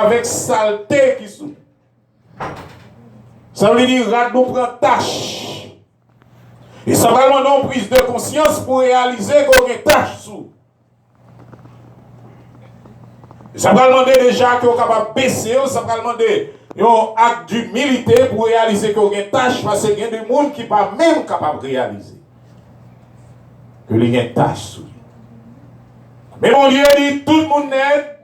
avec saleté qui sous. Ça veut dire que nous prend tâche. Et ça va demander une prise de conscience pour réaliser qu'on a une tâche sous. Et ça va demander déjà qu'on est capable de baisser, ça va demander un acte d'humilité pour réaliser qu'on a une tâche, parce qu'il y a des gens qui ne sont pas même capables de réaliser qu'il y a une tâche sous. Mais mon Dieu dit tout le monde net,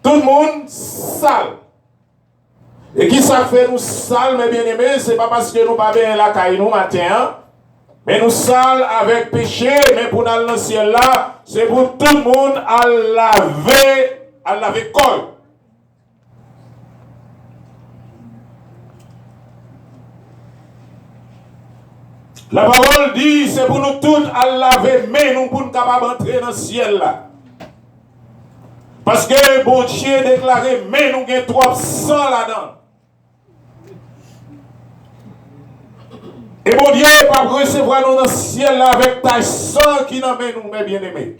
tout le monde sale. Et qui ça fait nous sales, mes bien-aimés, ce n'est pas parce que nous pas bien la caille nous matin, mais nous sales avec péché, mais pour aller dans le ciel là, c'est pour tout le monde à laver col. La parole dit, c'est pour nous tous à laver, mais nous pour nous capables d'entrer dans le ciel là. Parce que bon Dieu déclaré, mais nous avons trop sang là-dedans. Et bon Dieu n'est pas recevoir nous dans le ciel là avec ta sang qui n'en met nous, mes bien-aimés.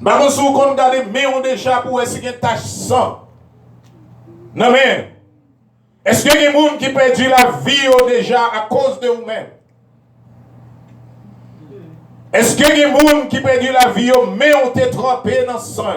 Par contre, si vous regardez, mais on déjà pour essayer de ta sang. Non mais, est-ce qu'il y a des gens qui perdent la vie déjà à cause de vous-même? Est-ce qu'il y a des gens qui perdent la vie mais on t'est trempé dans le sang?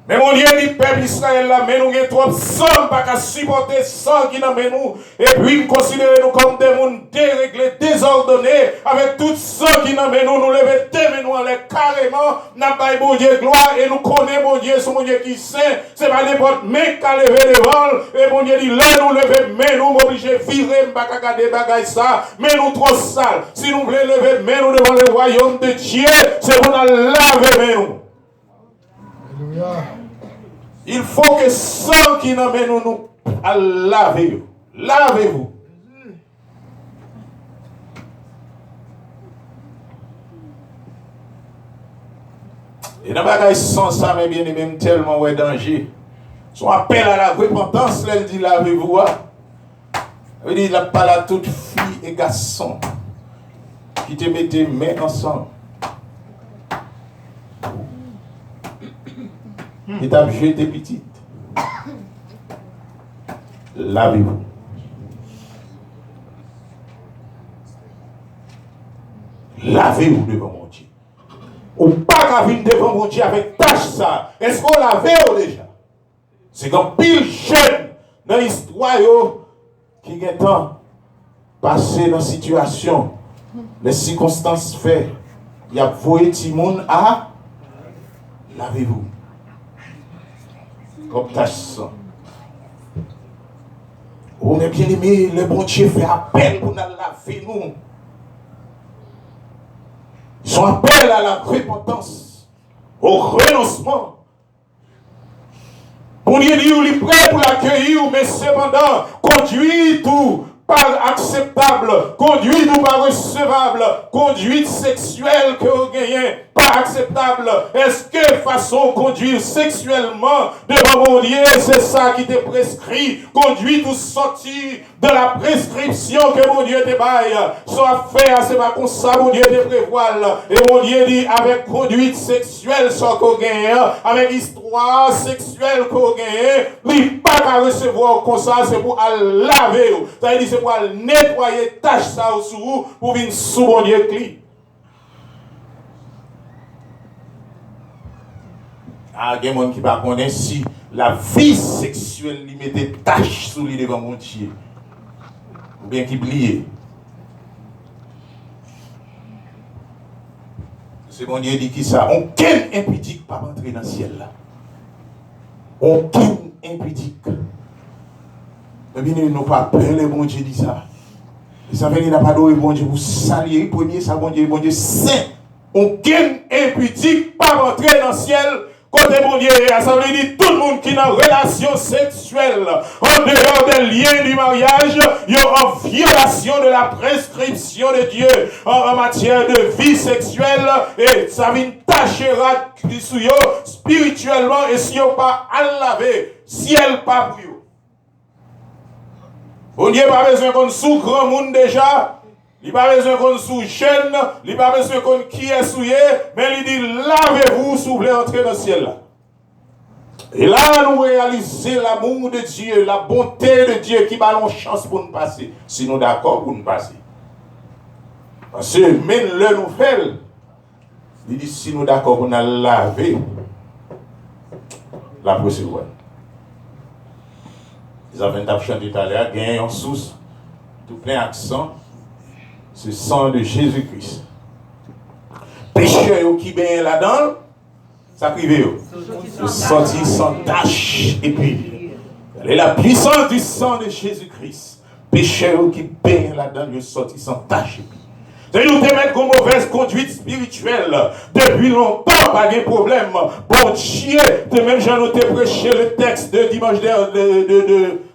Mais mon Dieu dit, peuple Israël, là, mais nous avons trop sang, pas qu'à supporter sang qui n'a pas nous. Et puis, nous considérons nous comme des gens déréglés, désordonnés, avec tout sang qui n'a pas nous, nous levons tes nous en l'air carrément, n'a pas bon Dieu gloire, et nous connaissons mon Dieu, ce mon Dieu qui sait, c'est pas n'importe mec qui a levé devant, et mon Dieu dit, là, nous levons, mais nous m'obligons de virer, pas qu'à garder bagaille ça, mais nous trop sales. Si nous voulons lever, mais nous devant le royaume de Dieu, c'est pour nous laver, mais nous. Alléluia. Il faut que sang qui nous mène nous à laver. Lavez-vous. Et dans le sans ça, mes bien-aimés, tellement ouais danger. Son appel à la repentance, là, il dit lavez-vous. Il dit, il n'a pas là toute fille et garçon qui te mettent mains ensemble. Et t'as jeté tes petites. Lavez-vous. Lavez-vous devant mon Dieu. Ou pas qu'à venir devant mon Dieu avec tâche ça. Est-ce qu'on lavez déjà? C'est comme pile jeune dans l'histoire qui est temps passé dans la situation. Les circonstances fait. Il y a voué Timon à lavez-vous. Comme tâche ça. On est bien aimé, le bon Dieu fait appel pour nous laver nous. Son appel à la repentance, au renoncement. Pour Dieu dit, il est prêt pour l'accueillir, mais cependant, conduit tout par acceptable, conduit tout par recevable, conduite sexuelle que vous gagnez, pas acceptable. Est-ce que façon conduire sexuellement devant mon Dieu, c'est ça qui te prescrit, conduite ou sortir de la prescription que mon Dieu te baille, soit fait, c'est pas comme ça, mon Dieu te prévoile. Et mon Dieu dit, avec conduite sexuelle, soit qu'on gagne, avec histoire sexuelle qu'on gagne, il pas qu'à recevoir comme ça, c'est pour laver. Ça veut dire, c'est pour nettoyer tâche ça au sous pour venir sous mon Dieu cli. Ah, il y a des gens qui ne connaissent si la vie sexuelle lui met des taches sous lui devant mon Dieu. Ou bien qui oublié. C'est mon Dieu dit qui ça? Aucun impudique pas rentrer dans le ciel là. Aucun impudique. Mais bien, nous n'avons pas peur, le bon Dieu dit ça. Et ça veut dire qu'il n'a pas d'eau, bon Dieu, vous saluez, premier, ça, bon Dieu, saint. Aucun impudique pas rentrer dans le ciel. Côté mon Dieu, ça veut dire tout le monde qui est en relation sexuelle, en dehors des liens du mariage, il y a en violation de la prescription de Dieu en matière de vie sexuelle, et ça vient tacher spirituellement, et si on pas à laver, ciel pas pour vous. Bon Dieu, pas besoin qu'on sous grand monde déjà, Il n'a pas besoin qu'on sous jeune, il n'a pas besoin qu'on qui est souillé, mais il dit lavez-vous si vous voulez entrer dans le ciel là. Et là, nous réalisons l'amour de Dieu, la bonté de Dieu qui m'a une chance pour nous passer. Si nous d'accord pour nous passer. Parce que même le nous fait, il dit si nous d'accord pour nous laver la procédure. Les avons chanté tout à l'heure, il y a un sous, tout plein accent, c'est le sang de Jésus-Christ. Péché qui est là-dedans, ça privé. Sorti sans tache et puis et la puissance du sang de Jésus-Christ. Péché qui baigne là-dedans, il sorti sans tache et puis. C'est nous te mettre comme mauvaise conduite spirituelle. Depuis longtemps, pas de problème. Bon Dieu, de même j'en ai prêché le texte de dimanche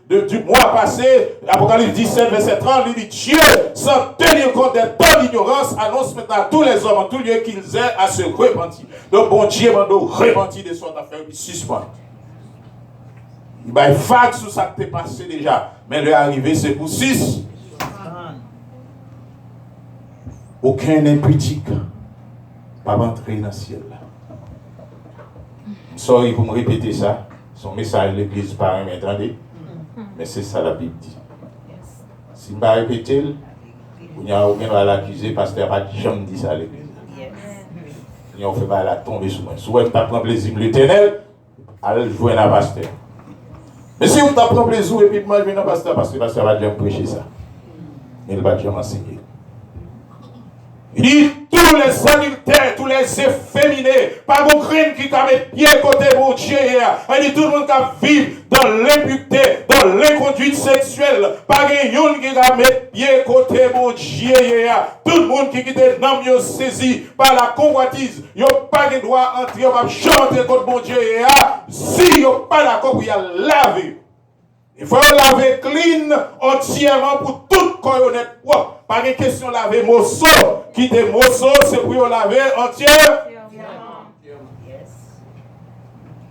du mois passé, Apocalypse 17, verset 30, il dit Dieu, sans tenir compte des temps d'ignorance, annonce maintenant à tous les hommes, en tout lieu qu'ils aient à se repentir. Donc bon Dieu m'a dit repentir de son affaire, il suspend. Il va y faire sur ça qui t'est passé déjà, mais le arrivé c'est pour 6. Aucun impudique pas entrer dans le ciel. Sorry pour me répéter ça. Son message de l'église par un entendez. Mais c'est ça la Bible dit. Si je ne vais pas répéter, il n'y a aucun droit à l'accuser parce qu'il n'y a pas de jamais dit ça à l'église. Il n'y a fait pas la tomber sur moi. Si vous ne prendre plaisir l'éternel, allez jouer dans le pasteur. Mais si vous prenez plaisir et puis moi je viens dans le pasteur parce que le pasteur va jamais prêcher ça. Mais il va jamais enseigner. Il dit tous les adultères, tous les efféminés, pas mon crime qui t'a mis pied côté mon Dieu. Il dit tout le monde qui vit dans l'impureté, dans l'inconduite sexuelle, pas quelqu'un qui t'a mis pied côté mon Dieu. Tout le monde qui quitte dans mieux saisi par la convoitise, il n'a pas de droit entrer, il va chanter contre mon Dieu. Si il n'a pas d'accord pour y laver. Il faut laver clean entièrement pour tout corps honnête. Pas de question de laver morceau. Quitter morceau, c'est pour laver entièrement.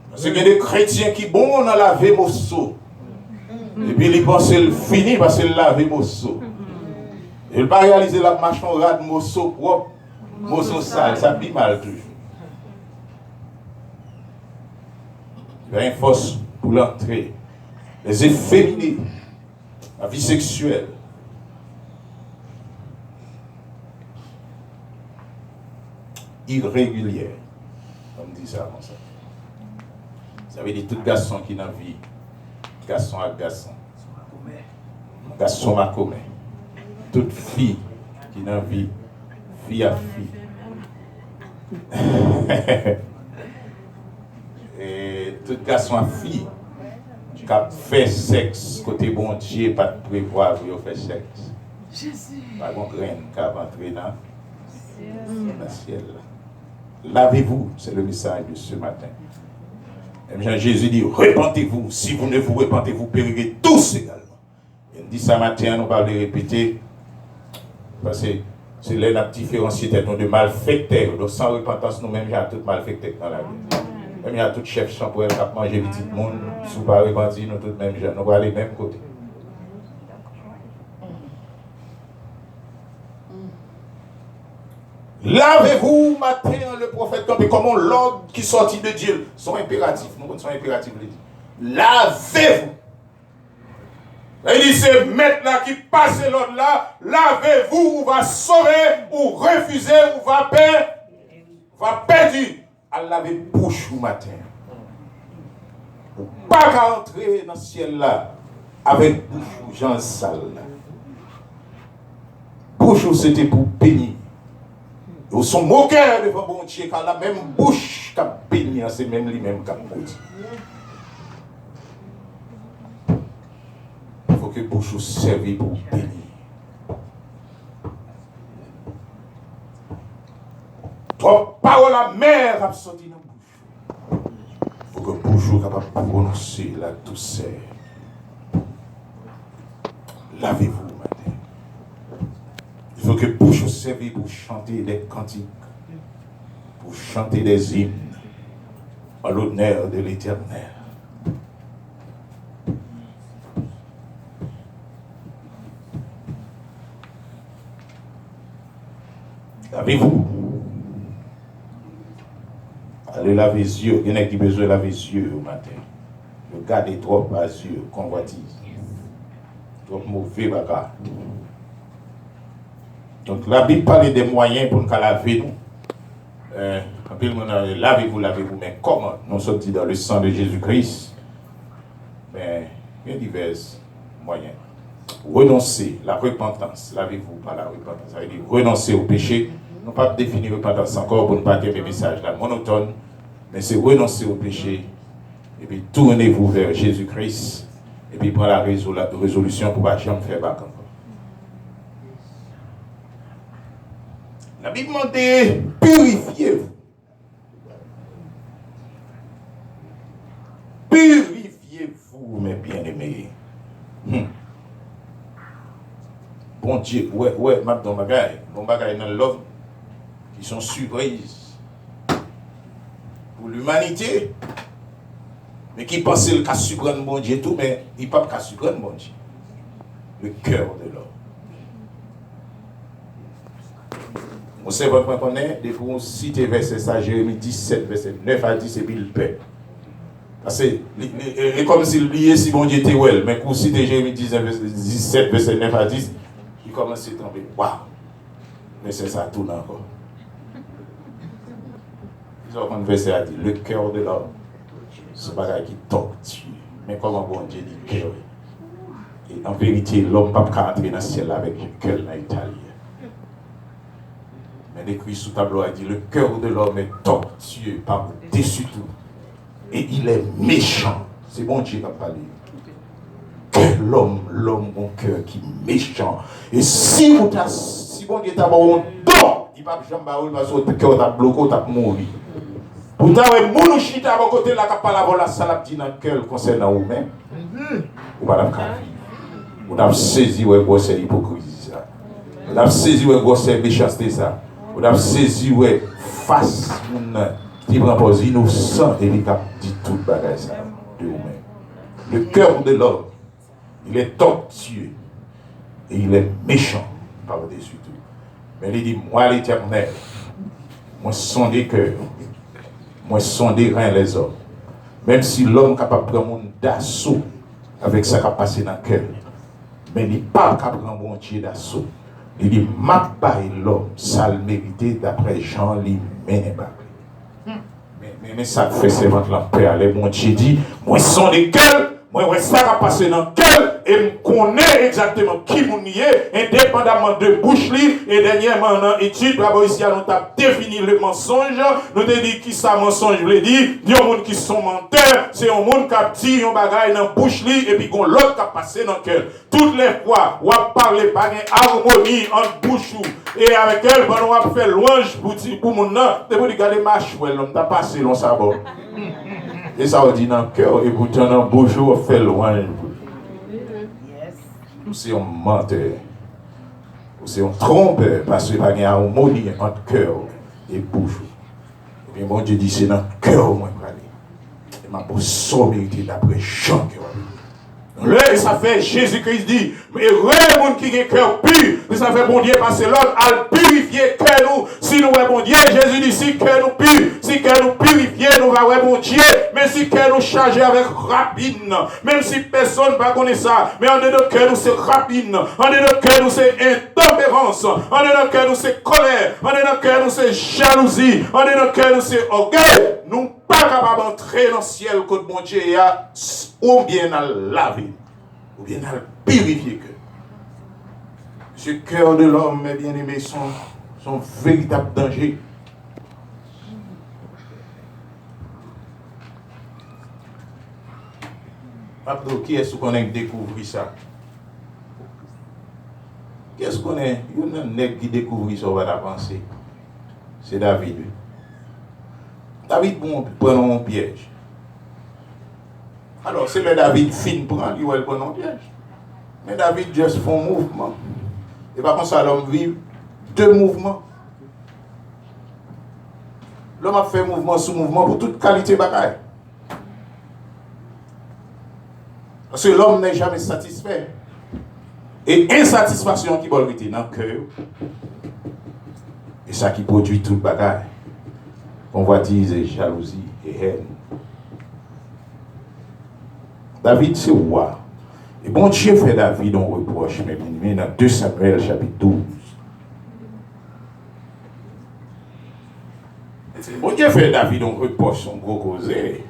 Parce qu'il y a des chrétiens qui bon dans laver morceau. Et puis ils pensent le fini parce qu'ils laver morceau. Ils ne pas réaliser la marche en rade morceau propre, morceau sale, ça bille mal toujours. Il y a une force pour l'entrée. Les efféminés, la vie sexuelle. Irrégulière, comme dit ça comme ça. Ça veut dire tout garçon qui n'a vie, garçon à garçon, garçon à commun, toute fille qui n'a vie, fille à fille. Et tout garçon à fille. Qui a fait sexe, côté bon Dieu, pas de prévoir pour faire sexe. Jésus. Pas de graine qui a entré dans le ciel. Lavez-vous, c'est le message de ce matin. Même Jésus dit, repentez-vous. Si vous ne vous repentez, vous périrez tous également. Il dit ça matin, nous parlons de répéter, parce que c'est là la différencier de malfaiteurs. Donc sans repentance, nous-mêmes, il y a tout malfaiteurs dans la vie. Même il y a tout chef champoel qui a mangé petit monde, si vous ne parlez pas, nous tous même gens, nous allons aller même côté. Lavez-vous matin, le prophète, comme l'ordre qui sortit de Dieu, sont impératifs, nous sommes impératifs. Lavez-vous. Il dit, c'est maître là qui passe l'ordre là, lavez-vous, ou va sauver, ou refuser, ou va perdre. À laver bouche au matin. Pas qu'à entrer dans le ciel là avec bouche ou gens sale. Bouche c'était pour bénir. Ils sont moqueurs devant bon Dieu car la même bouche qui a béni, c'est même lui-même qui a maudit. Il faut que bouche serve pour bénir. Trois paroles à mer a sorti dans la bouche. Il faut que bouche soit capable de prononcer la douceur. Lavez-vous matin. Il faut que bouche serve pour chanter des cantiques, pour chanter des hymnes en l'honneur de l'Éternel. Lavez-vous. Allez laver les yeux. Il y en a qui ont besoin de laver les yeux au matin. Regardez trop à yeux, convoitise. Trop mauvais bagarre. Donc la Bible parle des moyens pour nous laver nous. Lavez-vous, lavez-vous, mais comment? Nous sommes dans le sang de Jésus-Christ. Mais il y a divers moyens. Renoncer, la repentance. Lavez-vous par la repentance. Ça veut dire renoncer au péché. Nous ne pouvons pas définir repentance encore pour ne pas dire des messages là monotones. Mais c'est renoncer au péché. Et puis tournez-vous vers Jésus-Christ. Et puis prendre la résolution pour ne pas jamais faire bac encore. La Bible dit purifiez-vous. Purifiez-vous, mes bien-aimés. Bon Dieu, ouais, maintenant, bon bagaille dans l'homme qui sont surprises pour l'humanité, mais qui pensent le cas suprême bon Dieu tout, mais il n'y a pas de cas suprême bon Dieu. Le cœur de l'homme. On sait votre qu'on est, des fois on cite verset ça, Jérémie 17, verset 9 à 10, et puis il paie. Parce que, c'est comme s'il oubliait si bon Dieu était well, mais quand cite Jérémie 17, verset 9 à 10, il commence à tomber. Waouh! Mais c'est ça, tout encore. Ils ont un verset à dire, le cœur de l'homme, c'est pas qui torture. Mais comment bon Dieu dit cœur? Et en vérité, l'homme ne peut pas entrer dans le ciel avec un cœur dans l'Italie. Mais l'écrit sous tableau a dit, le cœur de l'homme est tortueux par-dessus tout. Et il est méchant. C'est bon Dieu qui a parlé. L'homme a un cœur qui est méchant. Et si bon Dieu t'a un don, il ne va pas jamais parce que le cœur t'a bloqué, t'a mouru. Pourtant, mon chita à mon côté, la capable d'avoir la salade dans le cœur concernant vous-même. Vous ne pouvez pas vivre. Vous avez saisi où c'est l'hypocrisie. Vous avez saisi où c'est la méchanceté. Vous avez saisi où face qui prend pour innocent et qui dit tout le bagage de vous-même. Le cœur de l'homme, il est tortueux et il est méchant par-dessus tout. Mais il dit, moi l'Éternel, moi sonde des cœurs, moi sonde reins les hommes. Même si l'homme est capable de prendre un d'assaut avec ça qui a passé dans le cœur, mais il n'est pas capable de prendre un Dieu d'assaut. Il dit, ma baille l'homme, ça le mérité d'après Jean lui-même. Mais ça fait seulement la paix. Les bon Dieu dit, moi son des cœurs, moi ça va passer dans le cœur, et je connais exactement qui vous y est, indépendamment de bouche et dernièrement dans l'étude, d'abord ici, nous avons défini le mensonge, nous avons dit qui ça mensonge veut dire, il y a des gens qui sont menteurs, c'est un monde qui a tiré un bagage dans la bouche et puis l'autre qui a passé dans le cœur. Toutes les fois, on va parler par une harmonie entre bouche et avec elle, on va faire louange pour mon nom, et pour regarder ma chouette, on a passé dans sa bord. Et ça, on dit dans le cœur, et pourtant dans la bouche, on fait louange. Nous sommes un menteur. Nous sommes un trompeur parce qu'il n'y a pas d'harmonie entre cœur et bouche. Et bien, mon Dieu dit, c'est dans le cœur où je vais aller. Et ma bouche sommité d'après Jean. Là, ça fait Jésus-Christ dit, mais le monde qui a un cœur pur, ça fait bon Dieu passer l'autre à purifier le cœur nous. Si nous avons bon Dieu, Jésus dit, si le cœur nous pur, si le cœur nous purifié, nous allons bon Dieu. Mais si le cœur nous chargé avec rapine, même si personne ne va connaître ça, mais en dedans de cœur nous c'est rapine, en dedans de cœur nous c'est intempérance, en dedans de cœur nous c'est colère, en dedans de cœur nous c'est jalousie, en dedans de cœur nous c'est orgueil. Nous pas capable d'entrer dans le ciel que bon Dieu a, ou bien à laver, ou bien à purifier que. Ce cœur de l'homme, mes bien-aimés, sont véritable danger. Abdo, qui est-ce qu'on a découvert ça? Qu'est-ce qu'on est? Il y a un nègre qui découvre ça, on va penser. C'est David. David prend un piège. Alors, c'est le David fin prend, il va prendre un piège. Mais David juste fait un mouvement. Et par contre, ça, l'homme vit deux mouvements. L'homme a fait mouvement sous mouvement pour toute qualité de bagaille. Parce que l'homme n'est jamais satisfait. Et insatisfaction qui va être dans le cœur, Et ça qui produit tout le bagage. Convoitise et jalousie et haine. David, c'est roi. Et bon Dieu fait David un reproche, mes bien-aimés, dans 2 Samuel chapitre 12. Bon Dieu fait David un reproche, son gros causé.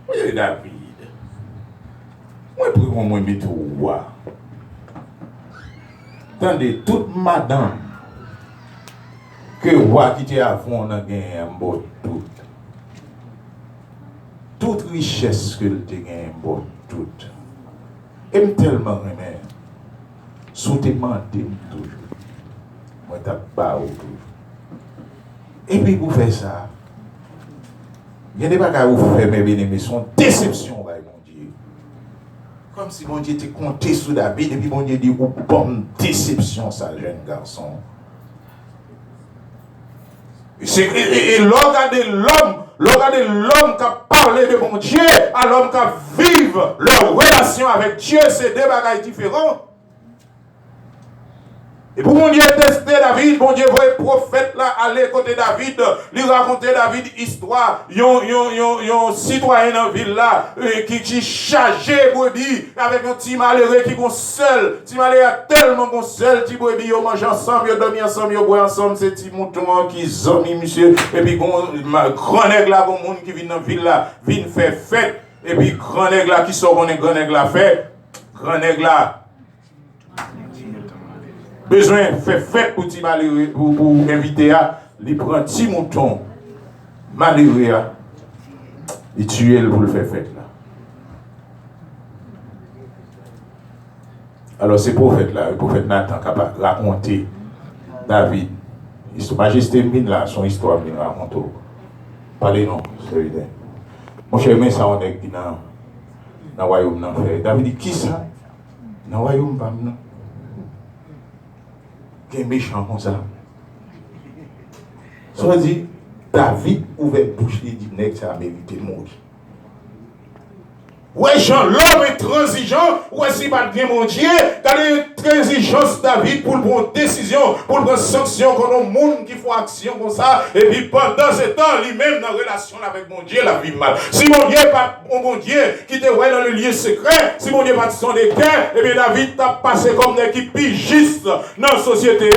Oui, David. Moi, pour moi, mettre au roi. Attendez, toute madame que le roi qui était avant, on a gagné un bon tout. Toute richesse que le te gagné un bon tout. Et tellement remet. Sous tes mandés toujours. Moi, t'as pas toujours. Et puis, pour faire ça, il y a des bagages à vous faire, mes bien-aimés, sont déception, mon Dieu. Comme si mon Dieu était compté sur David, et puis mon Dieu dit, ou bonne déception, ça, jeune garçon. Et regardez l'homme qui a parlé de mon Dieu, à l'homme qui a vécu leur relation avec Dieu, c'est deux bagages différents. Et pour mon Dieu tester David, mon Dieu voit le prophète là aller côté David, lui raconter David histoire, yon citoyen dans la ville là, qui chargé brebis avec un petit malheureux qui est seul, petit malheureux a tellement bon seul, petit brebis, ils mangent ensemble, ils dorment ensemble, ils boivent ensemble, c'est petit mouton qui zombie monsieur, et puis grand nègre là, bon monde qui vient dans la ville là, vient faire fête, et puis grand nègre là qui sort, grand nègre là fait, grand nègre là, besoin de faire fête pour malheureux, pour inviter à, il prend petit mouton malheureux, il tue pour le faire fête là. Alors ce prophète là, le prophète Nathan qui a raconté David, Majesté Mine là, son histoire Mine raconte. Parlez non, c'est évident. Mon cher, mais ça on est dans le royaume d'enfer. David dit qui ça? Dans le royaume pas non. Qui est méchant comme ça. Ça veut dire, David ouvert bouche et dit, nèg ça a mérité de mourir. Ouais, Jean, l'homme est transigeant, ouais, si pas bien mon Dieu, t'as une transigence David pour prendre décision, pour prendre sanction contre le monde qui font action comme ça, et puis pendant ce temps, lui-même dans la relation avec mon Dieu, la vie mal. Si mon Dieu pas mon Dieu qui te voit dans le lieu secret, si mon Dieu pas de son équerre, et bien David t'a passé comme une équipe pigiste dans la société.